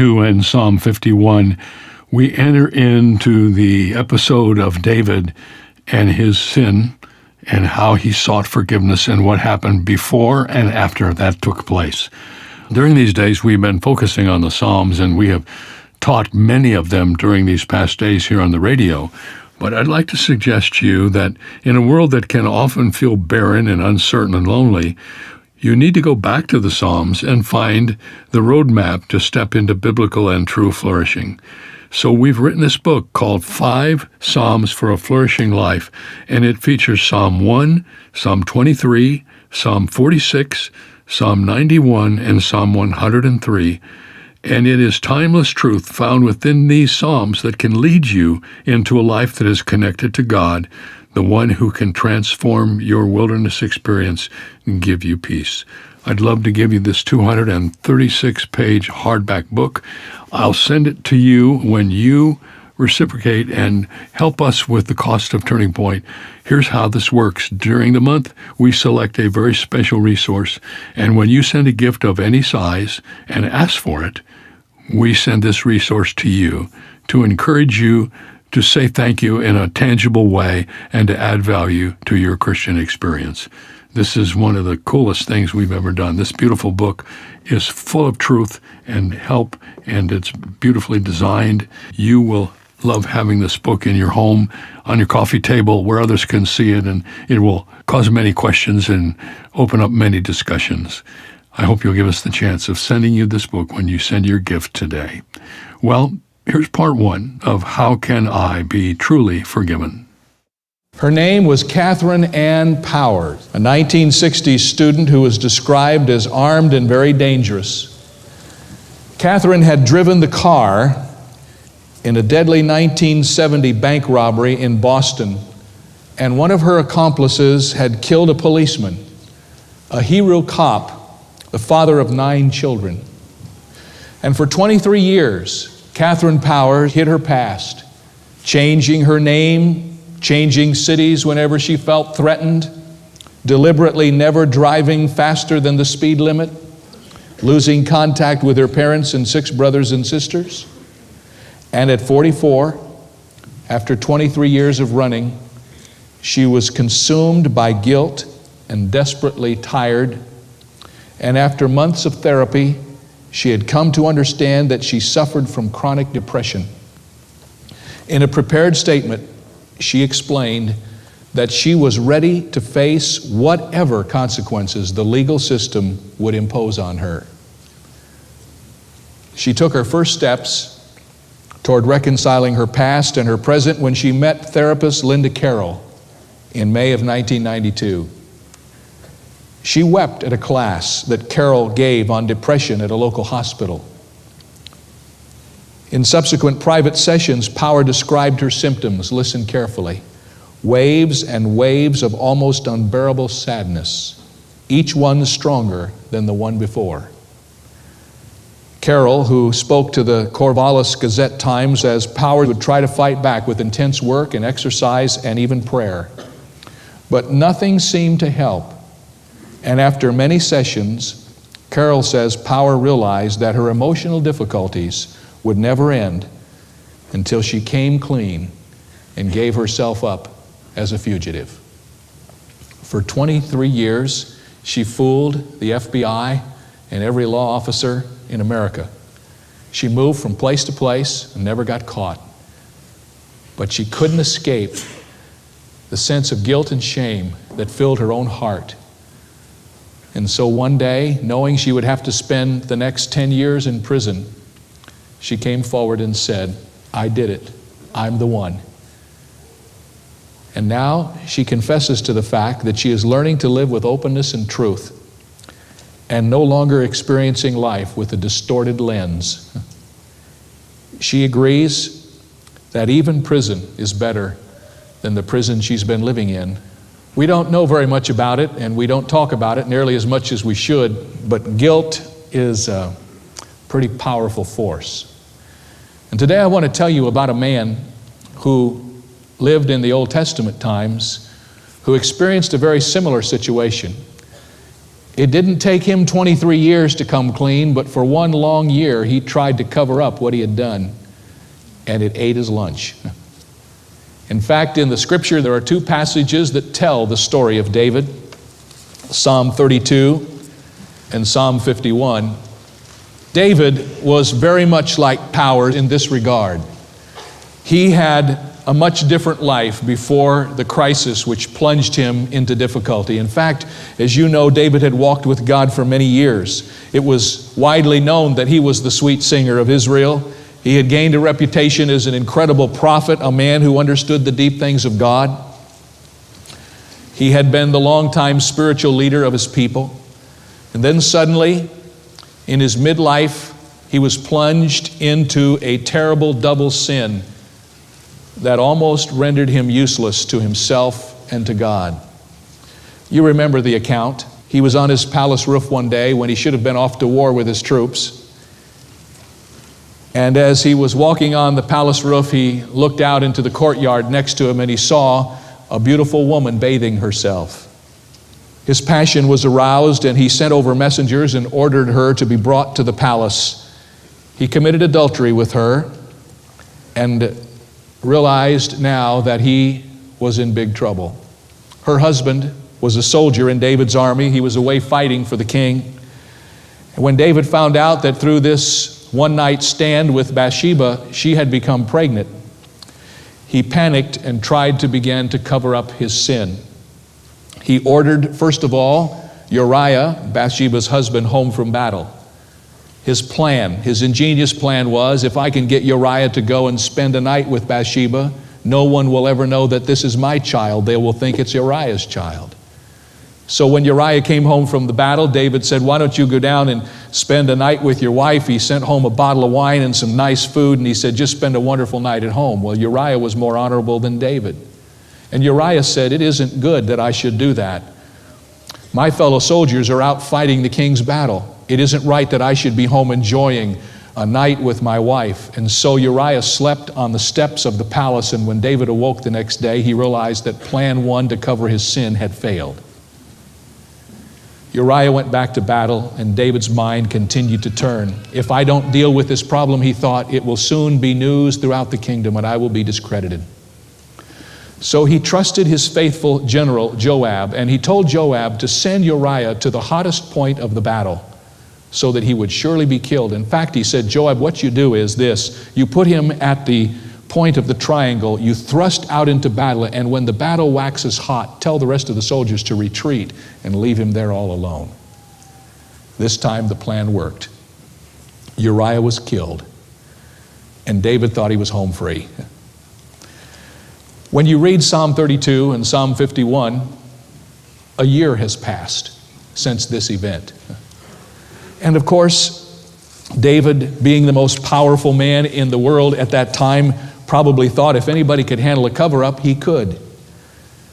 In Psalm 51, we enter into the episode of David and his sin and how he sought forgiveness and what happened before and after that took place. During these days, we've been focusing on the Psalms, and we have taught many of them during these past days here on the radio. But I'd like to suggest to you that in a world that can often feel barren and uncertain and lonely, you need to go back to the Psalms and find the roadmap to step into biblical and true flourishing. So we've written this book called 5 Psalms for a Flourishing Life, and it features Psalm 1, Psalm 23, Psalm 46, Psalm 91, and Psalm 103. And it is timeless truth found within these Psalms that can lead you into a life that is connected to God, the one who can transform your wilderness experience and give you peace. I'd love to give you this 236-page hardback book. I'll send it to you when you reciprocate and help us with the cost of Turning Point. Here's how this works. During the month, we select a very special resource, and when you send a gift of any size and ask for it, we send this resource to you to encourage you to say thank you in a tangible way and to add value to your Christian experience. This is one of the coolest things we've ever done. This beautiful book is full of truth and help, and it's beautifully designed. You will love having this book in your home, on your coffee table, where others can see it, and it will cause many questions and open up many discussions. I hope you'll give us the chance of sending you this book when you send your gift today. Well, here's part 1 of How Can I Be Truly Forgiven? Her name was Catherine Ann Powers, a 1960s student who was described as armed and very dangerous. Catherine had driven the car in a deadly 1970 bank robbery in Boston, and one of her accomplices had killed a policeman, a hero cop, the father of 9 children. And for 23 years, Catherine Powers hid her past, changing her name, changing cities whenever she felt threatened, deliberately never driving faster than the speed limit, losing contact with her parents and 6 brothers and sisters. And at 44, after 23 years of running, she was consumed by guilt and desperately tired. And after months of therapy, she had come to understand that she suffered from chronic depression. In a prepared statement, she explained that she was ready to face whatever consequences the legal system would impose on her. She took her first steps toward reconciling her past and her present when she met therapist Linda Carroll in May of 1992. She wept at a class that Carroll gave on depression at a local hospital. In subsequent private sessions, Power described her symptoms. Listen carefully. Waves and waves of almost unbearable sadness, each one stronger than the one before. Carroll, who spoke to the Corvallis Gazette-Times, as Power would try to fight back with intense work and exercise and even prayer. But nothing seemed to help. And after many sessions, Carroll says Power realized that her emotional difficulties would never end until she came clean and gave herself up as a fugitive. For 23 years, she fooled the FBI and every law officer in America. She moved from place to place and never got caught. But she couldn't escape the sense of guilt and shame that filled her own heart. And so one day, knowing she would have to spend the next 10 years in prison, she came forward and said, "I did it. I'm the one." And now she confesses to the fact that she is learning to live with openness and truth and no longer experiencing life with a distorted lens. She agrees that even prison is better than the prison she's been living in. We don't know very much about it, and we don't talk about it nearly as much as we should, but guilt is a pretty powerful force. And today I want to tell you about a man who lived in the Old Testament times, who experienced a very similar situation. It didn't take him 23 years to come clean, but for one long year he tried to cover up what he had done, and it ate his lunch. In fact, in the scripture there are two passages that tell the story of David, Psalm 32 and Psalm 51. David was very much like Powers in this regard. He had a much different life before the crisis which plunged him into difficulty. In fact, as you know, David had walked with God for many years. It was widely known that he was the sweet singer of Israel. He had gained a reputation as an incredible prophet, a man who understood the deep things of God. He had been the longtime spiritual leader of his people. And then suddenly, in his midlife, he was plunged into a terrible double sin that almost rendered him useless to himself and to God. You remember the account. He was on his palace roof one day when he should have been off to war with his troops. And as he was walking on the palace roof, he looked out into the courtyard next to him and he saw a beautiful woman bathing herself. His passion was aroused and he sent over messengers and ordered her to be brought to the palace. He committed adultery with her and realized now that he was in big trouble. Her husband was a soldier in David's army. He was away fighting for the king. And when David found out that through this one-night stand with Bathsheba, she had become pregnant, he panicked and tried to begin to cover up his sin. He ordered, first of all, Uriah, Bathsheba's husband, home from battle. His plan, his ingenious plan was, if I can get Uriah to go and spend a night with Bathsheba, no one will ever know that this is my child. They will think it's Uriah's child. So when Uriah came home from the battle, David said, why don't you go down and spend a night with your wife? He sent home a bottle of wine and some nice food, and he said, just spend a wonderful night at home. Well, Uriah was more honorable than David. And Uriah said, it isn't good that I should do that. My fellow soldiers are out fighting the king's battle. It isn't right that I should be home enjoying a night with my wife. And so Uriah slept on the steps of the palace, and when David awoke the next day, he realized that plan one to cover his sin had failed. Uriah went back to battle, and David's mind continued to turn. If I don't deal with this problem, he thought, it will soon be news throughout the kingdom, and I will be discredited. So he trusted his faithful general, Joab, and he told Joab to send Uriah to the hottest point of the battle so that he would surely be killed. In fact, he said, Joab, what you do is this. You put him at the point of the triangle, you thrust out into battle, and when the battle waxes hot, tell the rest of the soldiers to retreat and leave him there all alone. This time the plan worked. Uriah was killed, and David thought he was home free. When you read Psalm 32 and Psalm 51, a year has passed since this event. And of course, David, being the most powerful man in the world at that time, probably thought if anybody could handle a cover-up, he could.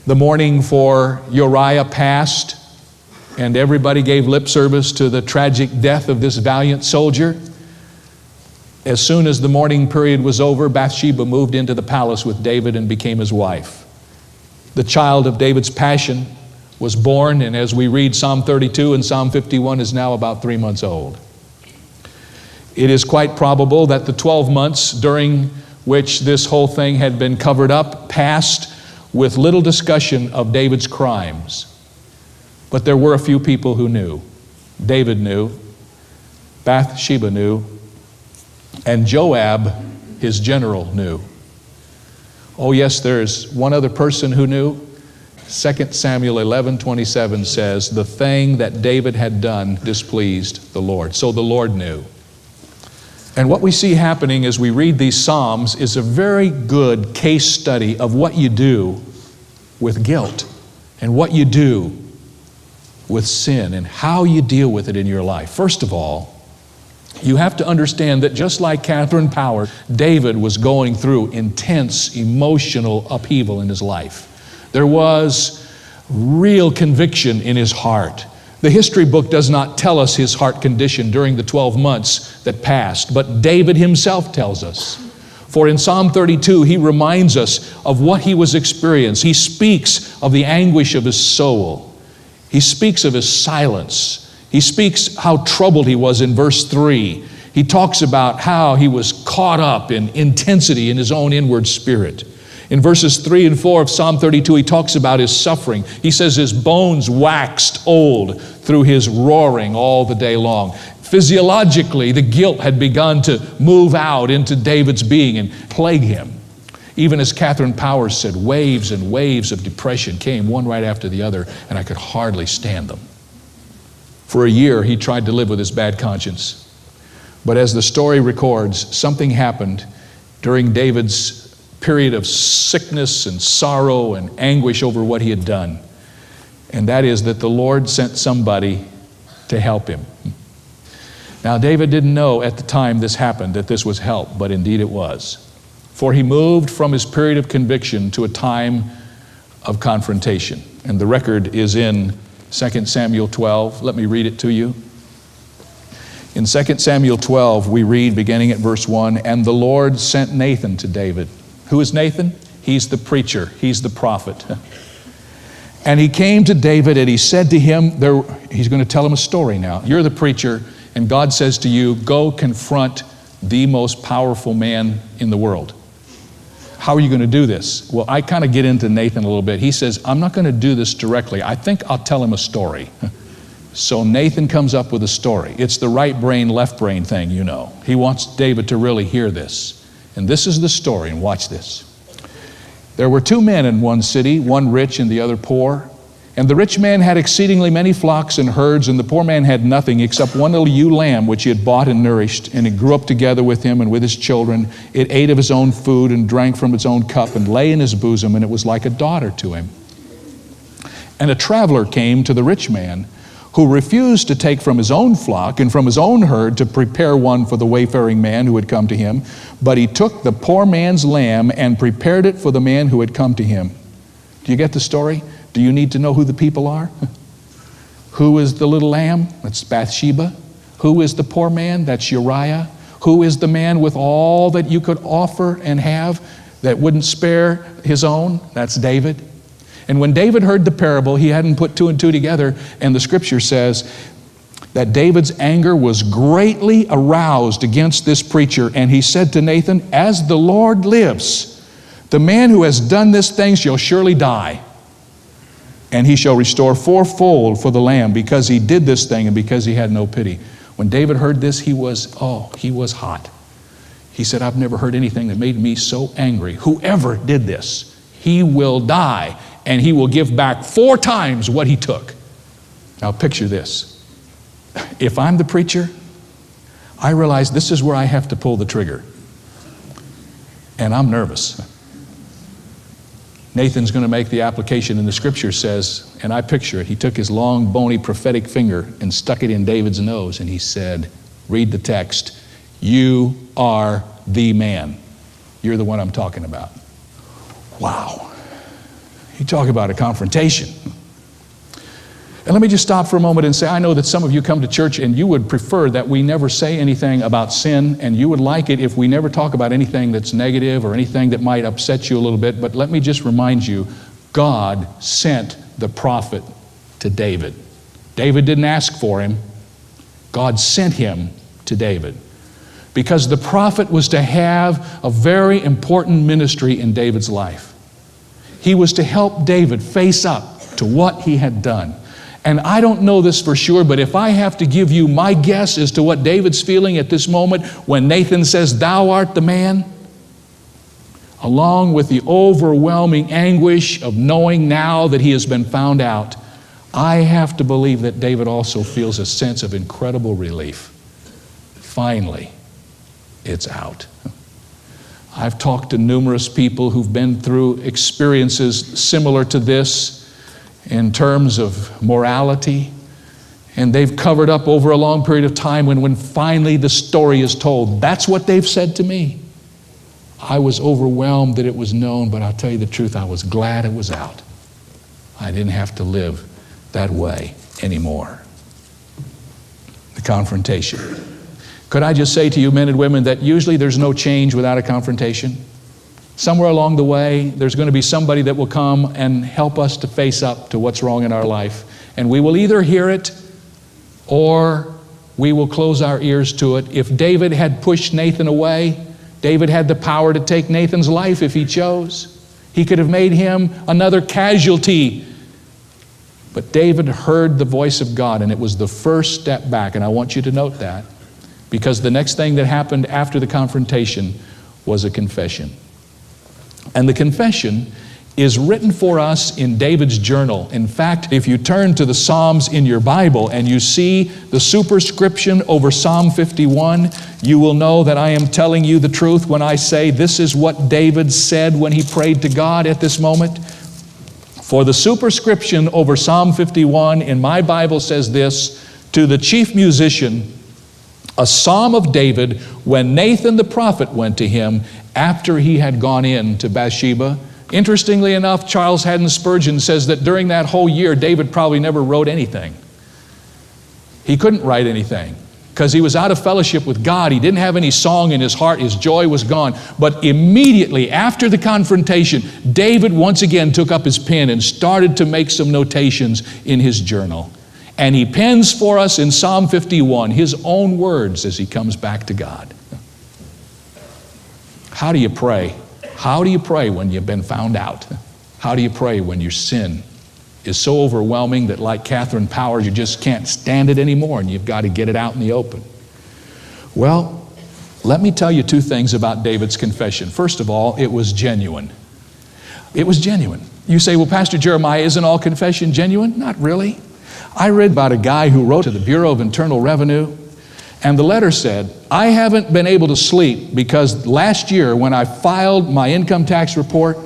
The mourning for Uriah passed, and everybody gave lip service to the tragic death of this valiant soldier. As soon as the mourning period was over, Bathsheba moved into the palace with David and became his wife. The child of David's passion was born, and as we read Psalm 32 and Psalm 51, is now about 3 months old. It is quite probable that the 12 months during which this whole thing had been covered up passed with little discussion of David's crimes. But there were a few people who knew. David knew, Bathsheba knew, and Joab, his general, knew. Oh yes, there's one other person who knew. 2 Samuel 11:27 says, the thing that David had done displeased the Lord. So the Lord knew. And what we see happening as we read these Psalms is a very good case study of what you do with guilt and what you do with sin and how you deal with it in your life. First of all, you have to understand that just like Catherine Power, David was going through intense emotional upheaval in his life. There was real conviction in his heart. The history book does not tell us his heart condition during the 12 months that passed, but David himself tells us. For in Psalm 32, he reminds us of what he was experiencing. He speaks of the anguish of his soul. He speaks of his silence. He speaks how troubled he was in verse 3. He talks about how he was caught up in intensity in his own inward spirit. In verses 3 and 4 of Psalm 32, he talks about his suffering. He says his bones waxed old through his roaring all the day long. Physiologically, the guilt had begun to move out into David's being and plague him. Even as Catherine Powers said, waves and waves of depression came one right after the other, and I could hardly stand them. For a year, he tried to live with his bad conscience. But as the story records, something happened during David's period of sickness and sorrow and anguish over what he had done. And that is that the Lord sent somebody to help him. Now, David didn't know at the time this happened that this was help, but indeed it was. For he moved from his period of conviction to a time of confrontation. And the record is in 2 Samuel 12. Let me read it to you. In 2 Samuel 12, we read, beginning at verse 1, "And the Lord sent Nathan to David." Who is Nathan? He's the preacher. He's the prophet. "And he came to David, and he said to him," he's going to tell him a story now. You're the preacher, and God says to you, go confront the most powerful man in the world. How are you going to do this? Well, I kind of get into Nathan a little bit. He says, I'm not going to do this directly. I think I'll tell him a story. So Nathan comes up with a story. It's the right brain, left brain thing, you know. He wants David to really hear this. And this is the story, and watch this. "There were two men in one city, one rich and the other poor. And the rich man had exceedingly many flocks and herds, and the poor man had nothing except one little ewe lamb which he had bought and nourished. And it grew up together with him and with his children. It ate of his own food and drank from its own cup and lay in his bosom, and it was like a daughter to him. And a traveler came to the rich man, who refused to take from his own flock and from his own herd to prepare one for the wayfaring man who had come to him. But he took the poor man's lamb and prepared it for the man who had come to him." Do you get the story? Do you need to know who the people are? Who is the little lamb? That's Bathsheba. Who is the poor man? That's Uriah. Who is the man with all that you could offer and have that wouldn't spare his own? That's David. And when David heard the parable, he hadn't put two and two together, and the scripture says that David's anger was greatly aroused against this preacher, and he said to Nathan, "As the Lord lives, the man who has done this thing shall surely die, and he shall restore fourfold for the lamb, because he did this thing and because he had no pity." When David heard this, he was hot. He said, "I've never heard anything that made me so angry. Whoever did this, he will die, and he will give back 4 times what he took." Now picture this. If I'm the preacher, I realize this is where I have to pull the trigger. And I'm nervous. Nathan's going to make the application, and the scripture says, and I picture it, he took his long, bony, prophetic finger and stuck it in David's nose, and he said, read the text, "You are the man. You're the one I'm talking about." Wow. You talk about a confrontation. And let me just stop for a moment and say, I know that some of you come to church and you would prefer that we never say anything about sin, and you would like it if we never talk about anything that's negative or anything that might upset you a little bit. But let me just remind you, God sent the prophet to David. David didn't ask for him. God sent him to David. Because the prophet was to have a very important ministry in David's life. He was to help David face up to what he had done. And I don't know this for sure, but if I have to give you my guess as to what David's feeling at this moment when Nathan says, "Thou art the man," along with the overwhelming anguish of knowing now that he has been found out, I have to believe that David also feels a sense of incredible relief. Finally, it's out. I've talked to numerous people who've been through experiences similar to this in terms of morality, and they've covered up over a long period of time when finally the story is told. That's what they've said to me. I was overwhelmed that it was known, but I'll tell you the truth, I was glad it was out. I didn't have to live that way anymore. The confrontation. Could I just say to you, men and women, that usually there's no change without a confrontation? Somewhere along the way, there's going to be somebody that will come and help us to face up to what's wrong in our life. And we will either hear it or we will close our ears to it. If David had pushed Nathan away, David had the power to take Nathan's life if he chose. He could have made him another casualty. But David heard the voice of God, and it was the first step back. And I want you to note that, because the next thing that happened after the confrontation was a confession. And the confession is written for us in David's journal. In fact, if you turn to the Psalms in your Bible and you see the superscription over Psalm 51, you will know that I am telling you the truth when I say this is what David said when he prayed to God at this moment. For the superscription over Psalm 51 in my Bible says this: to the chief musician, a psalm of David when Nathan the prophet went to him after he had gone in to Bathsheba. Interestingly enough, Charles Haddon Spurgeon says that during that whole year, David probably never wrote anything. He couldn't write anything because he was out of fellowship with God. He didn't have any song in his heart. His joy was gone. But immediately after the confrontation, David once again took up his pen and started to make some notations in his journal. And he pens for us in Psalm 51 his own words as he comes back to God. How do you pray? How do you pray when you've been found out? How do you pray when your sin is so overwhelming that, like Catherine Powers, you just can't stand it anymore and you've got to get it out in the open? Well, let me tell you two things about David's confession. First of all, it was genuine. It was genuine. You say, well, Pastor Jeremiah, isn't all confession genuine? Not really. I read about a guy who wrote to the Bureau of Internal Revenue, and the letter said, I haven't been able to sleep because last year when I filed my income tax report,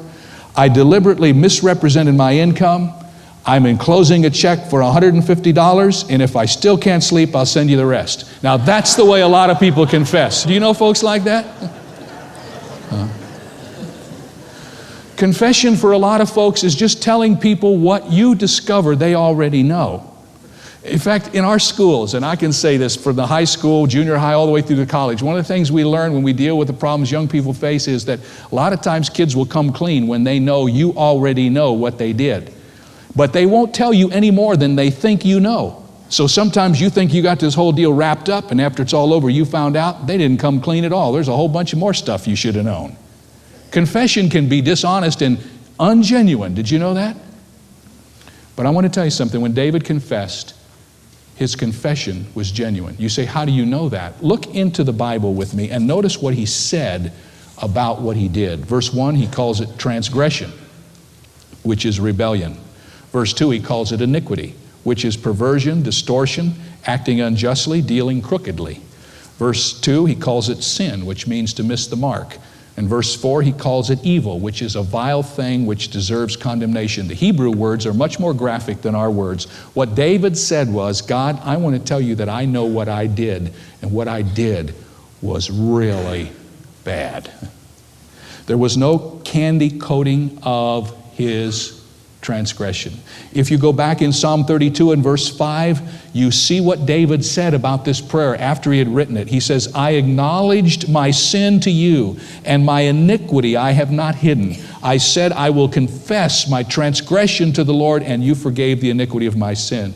I deliberately misrepresented my income. I'm enclosing a check for $150, and if I still can't sleep, I'll send you the rest. Now, that's the way a lot of people confess. Do you know folks like that? Confession for a lot of folks is just telling people what you discover they already know. In fact, in our schools, and I can say this from the high school, junior high, all the way through to college, one of the things we learn when we deal with the problems young people face is that a lot of times kids will come clean when they know you already know what they did. But they won't tell you any more than they think you know. So sometimes you think you got this whole deal wrapped up, and after it's all over, you found out they didn't come clean at all. There's a whole bunch of more stuff you should have known. Confession can be dishonest and ungenuine. Did you know that? But I want to tell you something. When David confessed, his confession was genuine. You say, how do you know that? Look into the Bible with me and notice what he said about what he did. Verse 1, he calls it transgression, which is rebellion. Verse 2, he calls it iniquity, which is perversion, distortion, acting unjustly, dealing crookedly. Verse 2, he calls it sin, which means to miss the mark. And verse 4, he calls it evil, which is a vile thing which deserves condemnation. The Hebrew words are much more graphic than our words. What David said was, God, I want to tell you that I know what I did, and what I did was really bad. There was no candy coating of his transgression. If you go back in Psalm 32 and verse 5, you see what David said about this prayer after he had written it. He says, I acknowledged my sin to you, and my iniquity I have not hidden. I said, I will confess my transgression to the Lord, and you forgave the iniquity of my sin.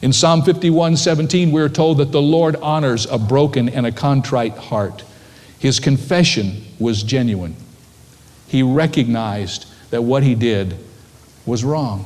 In Psalm 51:17, we're told that the Lord honors a broken and a contrite heart. His confession was genuine. He recognized that what he did was wrong.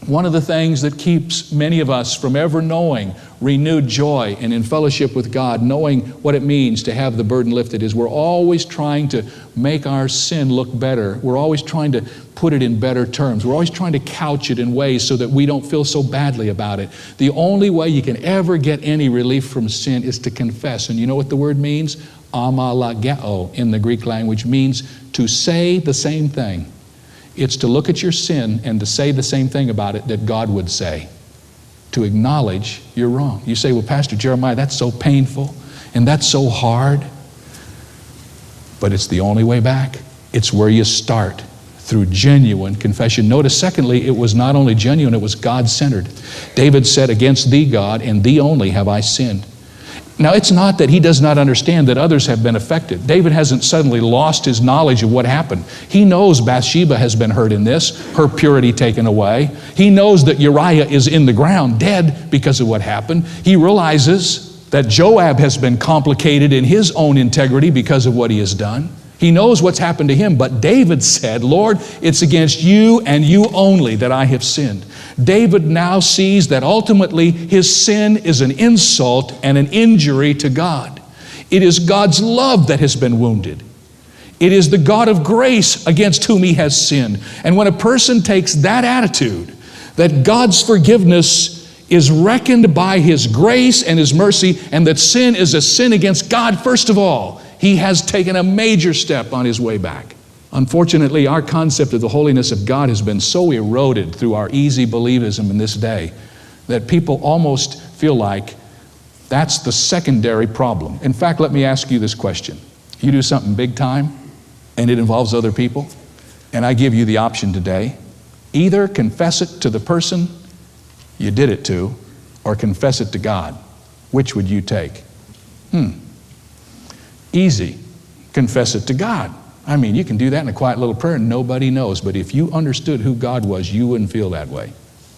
One of the things that keeps many of us from ever knowing renewed joy and in fellowship with God, knowing what it means to have the burden lifted, is we're always trying to make our sin look better. We're always trying to put it in better terms. We're always trying to couch it in ways so that we don't feel so badly about it. The only way you can ever get any relief from sin is to confess. And you know what the word means? Amalageo in the Greek language means to say the same thing. It's to look at your sin and to say the same thing about it that God would say. To acknowledge you're wrong. You say, well, Pastor Jeremiah, that's so painful and that's so hard. But it's the only way back. It's where you start, through genuine confession. Notice, secondly, it was not only genuine, it was God-centered. David said, against thee, God, and thee only have I sinned. Now, it's not that he does not understand that others have been affected. David hasn't suddenly lost his knowledge of what happened. He knows Bathsheba has been hurt in this, her purity taken away. He knows that Uriah is in the ground, dead because of what happened. He realizes that Joab has been complicated in his own integrity because of what he has done. He knows what's happened to him, but David said, Lord, it's against you and you only that I have sinned. David now sees that ultimately his sin is an insult and an injury to God. It is God's love that has been wounded. It is the God of grace against whom he has sinned. And when a person takes that attitude, that God's forgiveness is reckoned by his grace and his mercy, and that sin is a sin against God, first of all, he has taken a major step on his way back. Unfortunately, our concept of the holiness of God has been so eroded through our easy believism in this day that people almost feel like that's the secondary problem. In fact, let me ask you this question. You do something big time and it involves other people, and I give you the option today. Either confess it to the person you did it to or confess it to God. Which would you take? Easy. Confess it to God. I mean, you can do that in a quiet little prayer and nobody knows. But if you understood who God was, you wouldn't feel that way.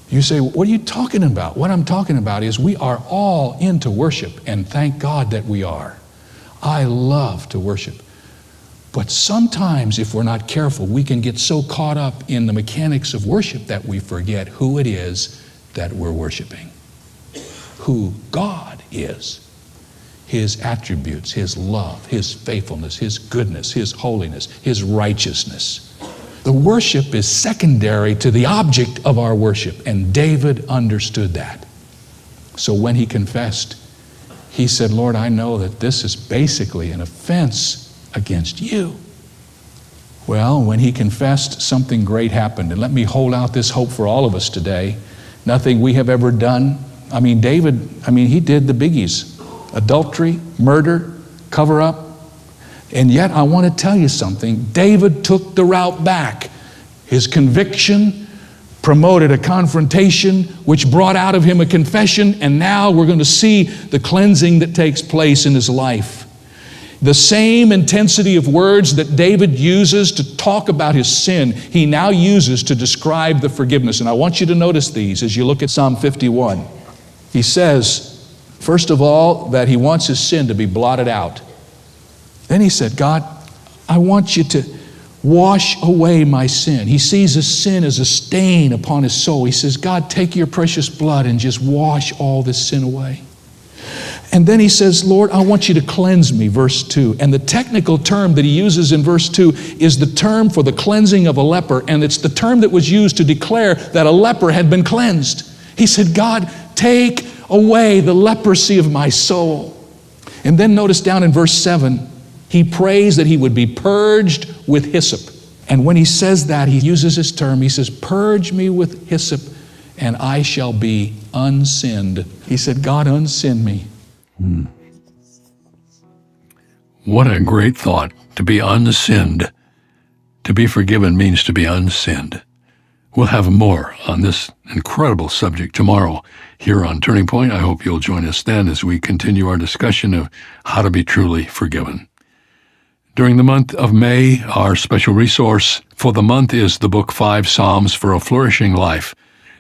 You say, what are you talking about? What I'm talking about is we are all into worship, and thank God that we are. I love to worship. But sometimes, if we're not careful, we can get so caught up in the mechanics of worship that we forget who it is that we're worshiping. Who God is. His attributes, his love, his faithfulness, his goodness, his holiness, his righteousness. The worship is secondary to the object of our worship, and David understood that. So when he confessed, he said, Lord, I know that this is basically an offense against you. Well, when he confessed, something great happened. And let me hold out this hope for all of us today. Nothing we have ever done. David, he did the biggies. Adultery, murder, cover up. And yet I want to tell you something. David took the route back. His conviction promoted a confrontation which brought out of him a confession, and now we're going to see the cleansing that takes place in his life. The same intensity of words that David uses to talk about his sin, he now uses to describe the forgiveness. And I want you to notice these as you look at Psalm 51. He says, first of all, that he wants his sin to be blotted out. Then he said, God, I want you to wash away my sin. He sees his sin as a stain upon his soul. He says, God, take your precious blood and just wash all this sin away. And then he says, Lord, I want you to cleanse me, verse 2. And the technical term that he uses in verse 2 is the term for the cleansing of a leper, and it's the term that was used to declare that a leper had been cleansed. He said, God, take away the leprosy of my soul. And then notice down in verse 7, he prays that he would be purged with hyssop. And when he says that, he uses this term. He says, purge me with hyssop and I shall be unsinned. He said, God, unsin me. What a great thought, to be unsinned. To be forgiven means to be unsinned. We'll have more on this incredible subject tomorrow here on Turning Point. I hope you'll join us then as we continue our discussion of how to be truly forgiven. During the month of May, our special resource for the month is the book 5 Psalms for a Flourishing Life.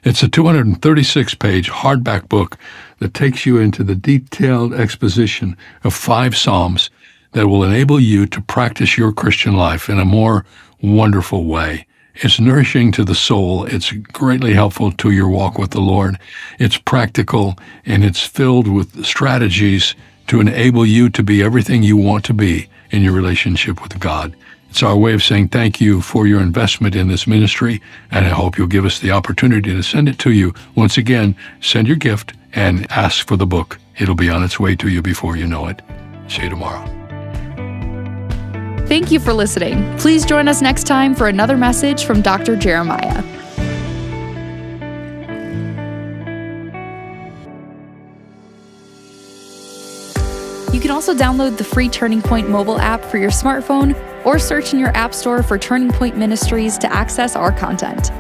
It's a 236-page hardback book that takes you into the detailed exposition of 5 Psalms that will enable you to practice your Christian life in a more wonderful way. It's nourishing to the soul. It's greatly helpful to your walk with the Lord. It's practical, and it's filled with strategies to enable you to be everything you want to be in your relationship with God. It's our way of saying thank you for your investment in this ministry, and I hope you'll give us the opportunity to send it to you. Once again, send your gift and ask for the book. It'll be on its way to you before you know it. See you tomorrow. Thank you for listening. Please join us next time for another message from Dr. Jeremiah. You can also download the free Turning Point mobile app for your smartphone or search in your app store for Turning Point Ministries to access our content.